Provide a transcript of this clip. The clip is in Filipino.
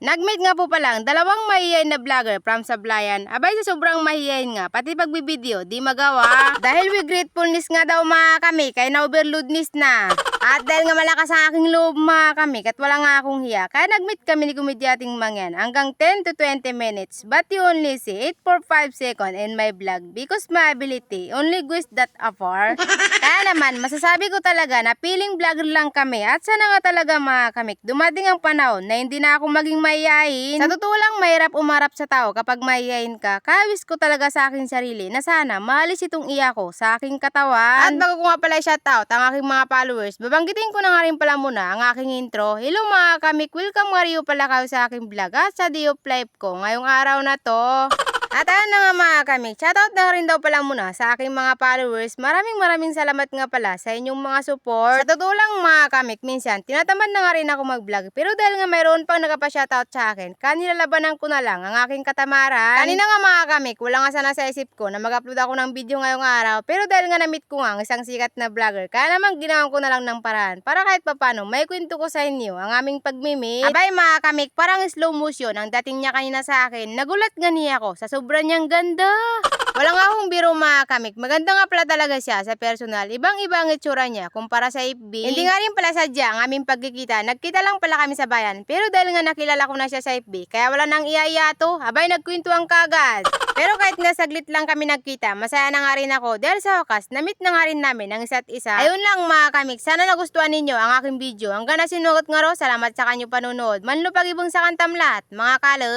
Nag-meet nga po palang dalawang mahihayin na vlogger from Sablayan. Abay sa sobrang mahihayin nga, pati pagbibideo, di magawa. Dahil with gratefulness nga daw mga kami, kaya na-overloadness na. At dahil nga malakas ang aking loob mga kami, at wala nga akong hiya, kaya nag-meet kami ni Komedyating Mangyan hanggang 10 to 20 minutes. But you only see 8 for 5 seconds in my vlog because my ability only goes that afar. Kaya naman, masasabi ko talaga na feeling vlogger lang kami at sana nga talaga mga kamik, dumating ang panahon na hindi na ako maging mahihayin. Sa totoo lang, mahirap umarap sa tao kapag mahihayin ka. Kaya wish ko talaga sa aking sarili na sana maalis itong iya ko sa aking katawan. At bago ko nga pala shoutout ang aking mga followers, babanggitin ko na nga rin pala muna ang aking intro. Hello mga kamik, welcome nga rin pala kayo sa aking vlog at sa day of life ko ngayong araw na to. At ayun na nga mga kamik, shoutout na rin daw pala muna sa aking mga followers. Maraming salamat nga pala sa inyong mga support. Sa totoo lang mga kamik, minsan tinatamad na nga rin ako mag-vlog. Pero dahil nga mayroon pang nagpa-shoutout sa akin, kanilalabanan ko na lang ang aking katamaran. Kanina nga mga kamik, wala nga sana sa isip ko na mag-upload ako ng video ngayong araw. Pero dahil nga na-meet ko nga ang isang sikat na vlogger, kaya naman ginawan ko na lang ng paraan para kahit papano may kwento ko sa inyo ang aming pag-meet. Abay mga kamik, parang slow motion ang dating niya kanina sa akin. Nagulat nga niya ako sa sobrang niyang ganda. Wala nga akong biro mga kamik. Maganda nga pala talaga siya sa personal. Ibang-iba ang itsura niya kumpara sa FB. Hindi nga rin pala sadya ang aming pagkikita. Nagkita lang pala kami sa bayan. Pero dahil nga nakilala ko na siya sa FB, kaya wala nang iya-iya-to. Abay nagkwentuhan kagad. Pero kahit na saglit lang kami nagkita, masaya na nga rin ako. Dahil sa wakas, na-meet na nga rin namin ang isa't isa. Ayun lang mga kamik. Sana nagustuhan ninyo ang aking video. Hanggang na sinugot nga ro. Salamat sa kanyo panunood. Manlupag ibong sa kantam lahat. Mga kalo.